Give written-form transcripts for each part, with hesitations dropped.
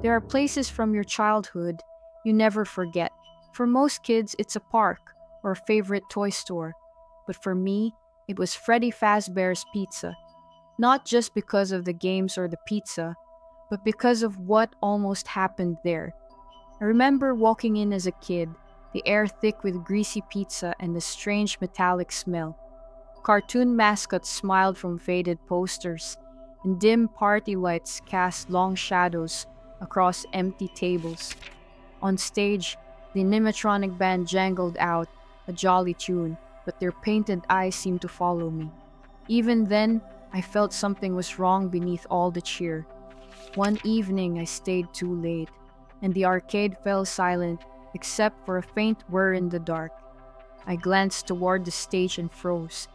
There are places from your childhood you never forget. For most kids, it's a park or a favorite toy store. But for me, it was Freddy Fazbear's Pizza. Not just because of the games or the pizza, but because of what almost happened there. I remember walking in as a kid, the air thick with greasy pizza and a strange metallic smell. Cartoon mascots smiled from faded posters, and dim party lights cast long shadows across empty tables. On stage, the animatronic band jangled out a jolly tune, but their painted eyes seemed to follow me. Even then, I felt something was wrong beneath all the cheer. One evening, I stayed too late, and the arcade fell silent except for a faint whir in the dark. I glanced toward the stage and froze.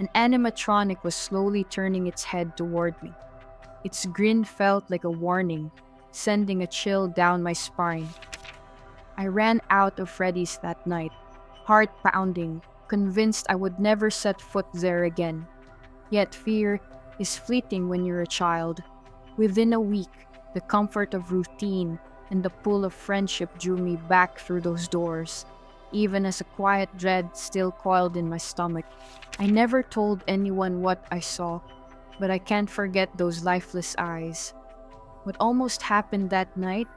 An animatronic was slowly turning its head toward me. Its grin felt like a warning, sending a chill down my spine. I ran out of Freddy's that night, heart pounding, convinced I would never set foot there again. Yet fear is fleeting when you're a child. Within a week, the comfort of routine and the pull of friendship drew me back through those doors, even as a quiet dread still coiled in my stomach. I never told anyone what I saw, but I can't forget those lifeless eyes. What almost happened that night,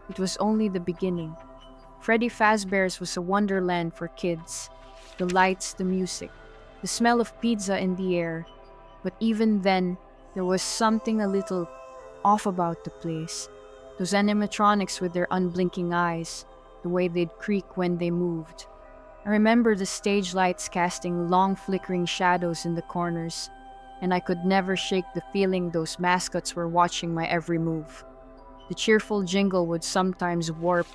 it was only the beginning. Freddy Fazbear's was a wonderland for kids. The lights, the music, the smell of pizza in the air. But even then, there was something a little off about the place. Those animatronics with their unblinking eyes, the way they'd creak when they moved. I remember the stage lights casting long flickering shadows in the corners, and I could never shake the feeling those mascots were watching my every move. The cheerful jingle would sometimes warp,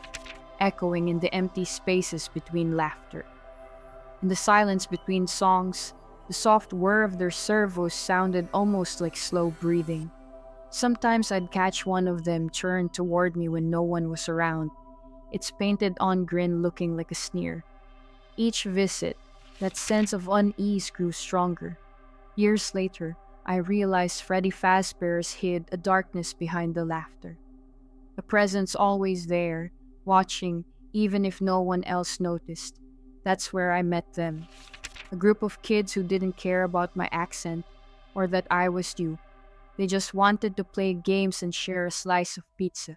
echoing in the empty spaces between laughter. In the silence between songs, the soft whir of their servos sounded almost like slow breathing. Sometimes I'd catch one of them turn toward me when no one was around, its painted-on grin looking like a sneer. Each visit, that sense of unease grew stronger. Years later, I realized Freddy Fazbear's hid a darkness behind the laughter. A presence always there, watching even if no one else noticed. That's where I met them. A group of kids who didn't care about my accent or that I was new. They just wanted to play games and share a slice of pizza.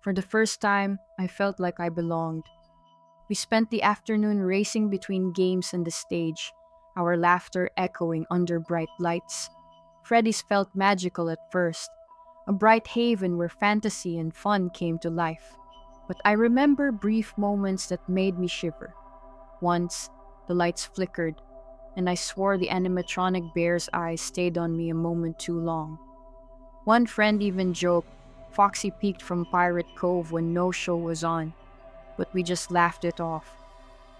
For the first time, I felt like I belonged. We spent the afternoon racing between games and the stage, our laughter echoing under bright lights. Freddy's felt magical at first, a bright haven where fantasy and fun came to life. But I remember brief moments that made me shiver. Once, the lights flickered, and I swore the animatronic bear's eyes stayed on me a moment too long. One friend even joked, Foxy peeked from Pirate Cove when no show was on, but we just laughed it off.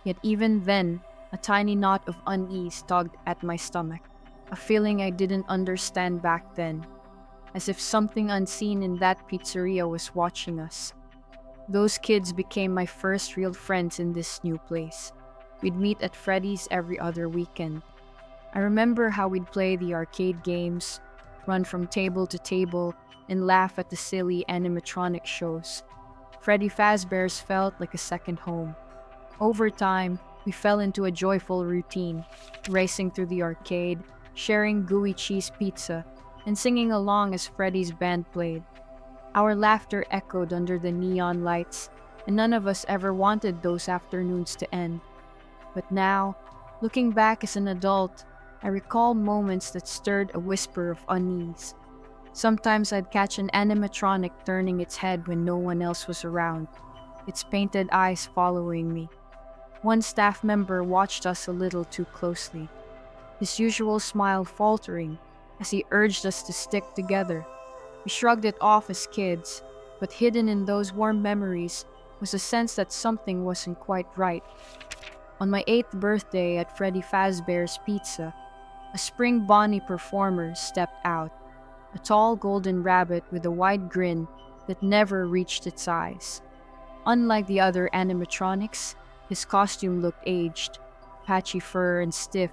Yet even then, a tiny knot of unease tugged at my stomach, a feeling I didn't understand back then, as if something unseen in that pizzeria was watching us. Those kids became my first real friends in this new place. We'd meet at Freddy's every other weekend. I remember how we'd play the arcade games, run from table to table, and laugh at the silly animatronic shows. Freddy Fazbear's felt like a second home. Over time, we fell into a joyful routine, racing through the arcade, sharing gooey cheese pizza, and singing along as Freddy's band played. Our laughter echoed under the neon lights, and none of us ever wanted those afternoons to end. But now, looking back as an adult, I recall moments that stirred a whisper of unease. Sometimes I'd catch an animatronic turning its head when no one else was around, its painted eyes following me. One staff member watched us a little too closely, his usual smile faltering as he urged us to stick together. We shrugged it off as kids, but hidden in those warm memories was a sense that something wasn't quite right. On my 8th birthday at Freddy Fazbear's Pizza, a spring Bonnie performer stepped out, a tall golden rabbit with a wide grin that never reached its eyes. Unlike the other animatronics, his costume looked aged, patchy fur and stiff,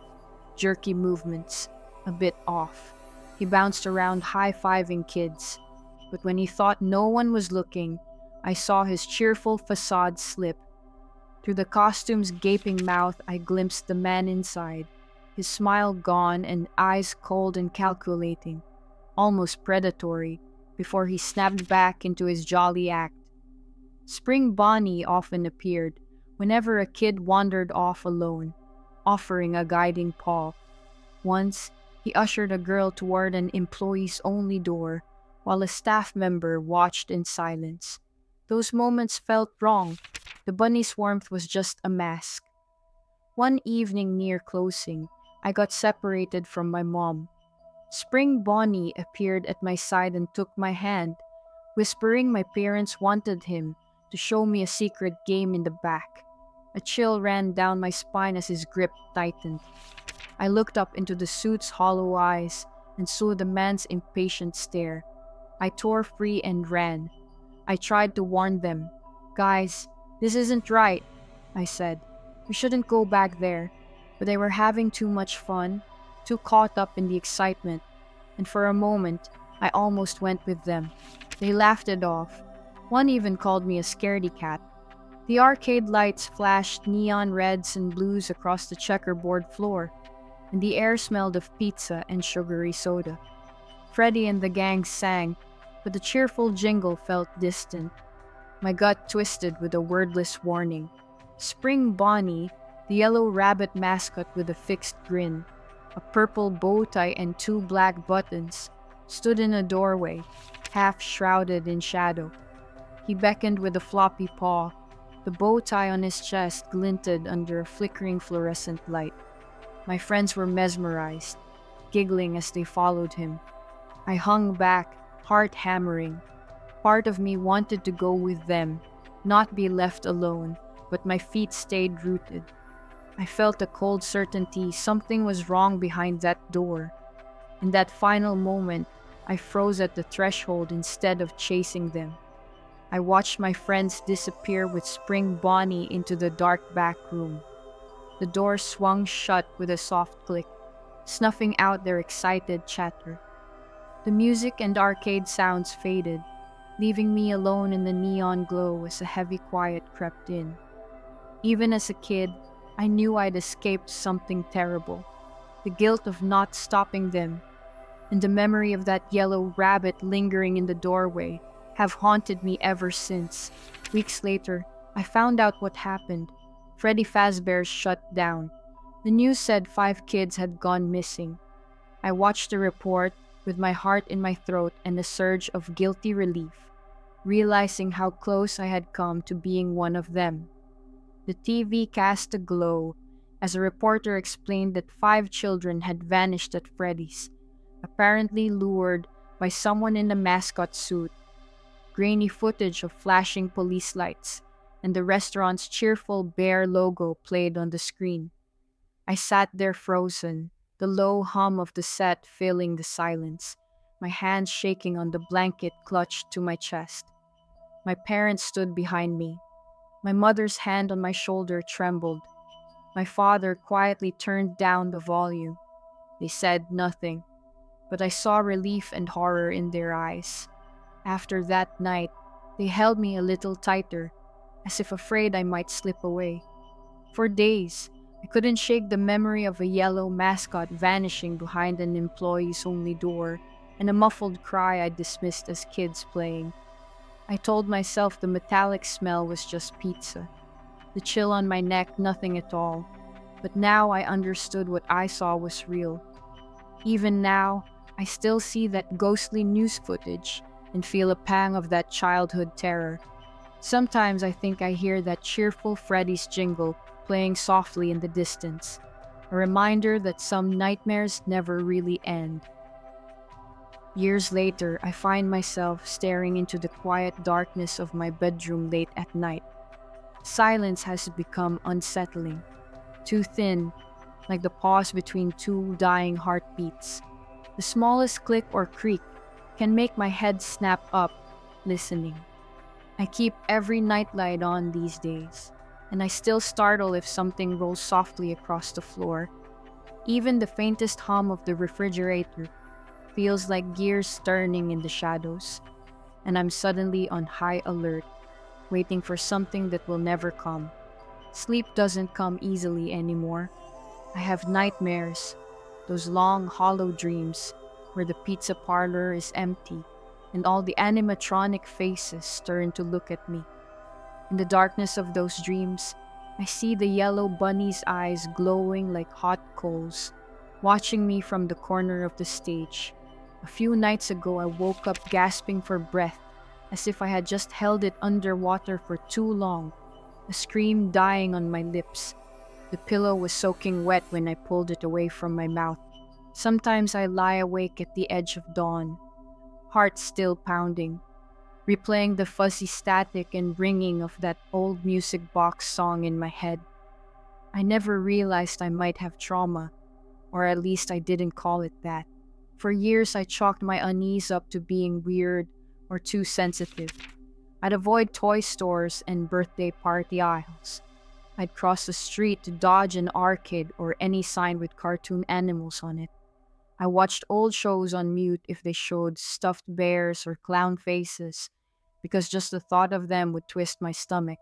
jerky movements, a bit off. He bounced around high-fiving kids. but when he thought no one was looking, I saw his cheerful facade slip. Through the costume's gaping mouth, I glimpsed the man inside, his smile gone and eyes cold and calculating, almost predatory, before he snapped back into his jolly act. Spring Bonnie often appeared whenever a kid wandered off alone, offering a guiding paw. Once, he ushered a girl toward an employees-only door, while a staff member watched in silence. Those moments felt wrong. The bunny's warmth was just a mask. One evening near closing, I got separated from my mom. Spring Bonnie appeared at my side and took my hand, whispering my parents wanted him to show me a secret game in the back. A chill ran down my spine as his grip tightened. I looked up into the suit's hollow eyes and saw the man's impatient stare. I tore free and ran. I tried to warn them. "Guys, this isn't right," I said. "We shouldn't go back there." But they were having too much fun, too caught up in the excitement, and for a moment, I almost went with them. They laughed it off. One even called me a scaredy cat. The arcade lights flashed neon reds and blues across the checkerboard floor, and the air smelled of pizza and sugary soda. Freddy and the gang sang, but the cheerful jingle felt distant. My gut twisted with a wordless warning. Spring Bonnie, the yellow rabbit mascot with a fixed grin, a purple bow tie and 2 black buttons, stood in a doorway, half shrouded in shadow. He beckoned with a floppy paw. The bow tie on his chest glinted under a flickering fluorescent light. My friends were mesmerized, giggling as they followed him. I hung back, heart hammering. Part of me wanted to go with them, not be left alone, but my feet stayed rooted. I felt a cold certainty something was wrong behind that door. In that final moment, I froze at the threshold instead of chasing them. I watched my friends disappear with Spring Bonnie into the dark back room. The door swung shut with a soft click, snuffing out their excited chatter. The music and arcade sounds faded, leaving me alone in the neon glow as a heavy quiet crept in. Even as a kid, I knew I'd escaped something terrible. The guilt of not stopping them, and the memory of that yellow rabbit lingering in the doorway, have haunted me ever since. Weeks later, I found out what happened. Freddy Fazbear's shut down. The news said 5 kids had gone missing. I watched the report with my heart in my throat and a surge of guilty relief, realizing how close I had come to being one of them. The TV cast a glow as a reporter explained that 5 children had vanished at Freddy's, apparently lured by someone in a mascot suit. Grainy footage of flashing police lights and the restaurant's cheerful bear logo played on the screen. I sat there frozen, the low hum of the set filling the silence, my hands shaking on the blanket clutched to my chest. My parents stood behind me. My mother's hand on my shoulder trembled. My father quietly turned down the volume. They said nothing, but I saw relief and horror in their eyes. After that night, they held me a little tighter, as if afraid I might slip away. For days, I couldn't shake the memory of a yellow mascot vanishing behind an employees-only door and a muffled cry I dismissed as kids playing. I told myself the metallic smell was just pizza, the chill on my neck nothing at all, but now I understood what I saw was real. Even now, I still see that ghostly news footage and feel a pang of that childhood terror. Sometimes I think I hear that cheerful Freddy's jingle playing softly in the distance, a reminder that some nightmares never really end. Years later, I find myself staring into the quiet darkness of my bedroom late at night. Silence has become unsettling, too thin, like the pause between 2 dying heartbeats. The smallest click or creak can make my head snap up, listening. I keep every nightlight on these days, and I still startle if something rolls softly across the floor. Even the faintest hum of the refrigerator feels like gears turning in the shadows. and I'm suddenly on high alert, waiting for something that will never come. Sleep doesn't come easily anymore. I have nightmares, those long, hollow dreams where the pizza parlor is empty and all the animatronic faces turn to look at me. In the darkness of those dreams, I see the yellow bunny's eyes glowing like hot coals, watching me from the corner of the stage. A few nights ago, I woke up gasping for breath, as if I had just held it underwater for too long, a scream dying on my lips. The pillow was soaking wet when I pulled it away from my mouth. Sometimes I lie awake at the edge of dawn, heart still pounding, replaying the fuzzy static and ringing of that old music box song in my head. I never realized I might have trauma, or at least I didn't call it that. For years, I chalked my unease up to being weird or too sensitive. I'd avoid toy stores and birthday party aisles. I'd cross the street to dodge an arcade or any sign with cartoon animals on it. I watched old shows on mute if they showed stuffed bears or clown faces, because just the thought of them would twist my stomach.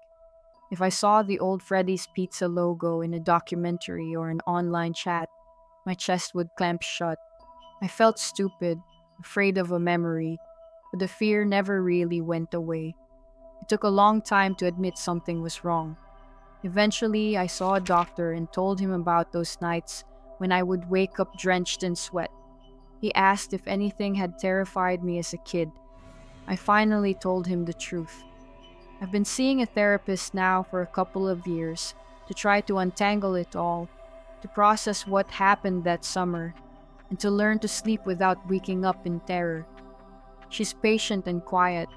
If I saw the old Freddy's Pizza logo in a documentary or an online chat, my chest would clamp shut. I felt stupid, afraid of a memory, but the fear never really went away. It took a long time to admit something was wrong. Eventually, I saw a doctor and told him about those nights when I would wake up drenched in sweat. He asked if anything had terrified me as a kid. I finally told him the truth. I've been seeing a therapist now for a couple of years to try to untangle it all, to process what happened that summer, and to learn to sleep without waking up in terror. She's patient and quiet,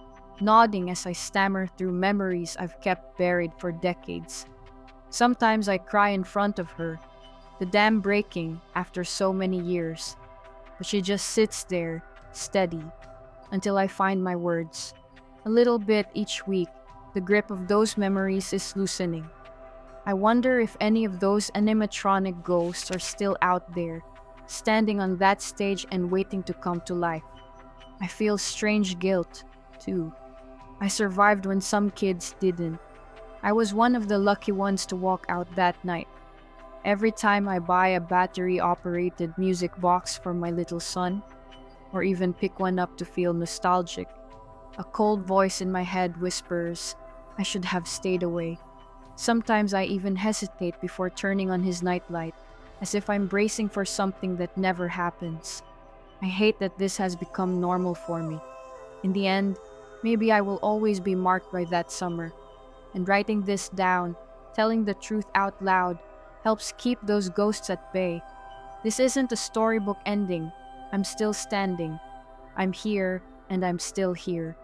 nodding as I stammer through memories I've kept buried for decades. Sometimes I cry in front of her, the dam breaking after so many years, but she just sits there, steady, until I find my words. A little bit each week, the grip of those memories is loosening. I wonder if any of those animatronic ghosts are still out there, standing on that stage and waiting to come to life. I feel strange guilt, too. I survived when some kids didn't. I was one of the lucky ones to walk out that night. Every time I buy a battery-operated music box for my little son, or even pick one up to feel nostalgic, a cold voice in my head whispers, I should have stayed away. Sometimes I even hesitate before turning on his nightlight, as if I'm bracing for something that never happens. I hate that this has become normal for me. In the end, maybe I will always be marked by that summer. And writing this down, telling the truth out loud, helps keep those ghosts at bay. This isn't a storybook ending. I'm still standing. I'm here, and I'm still here.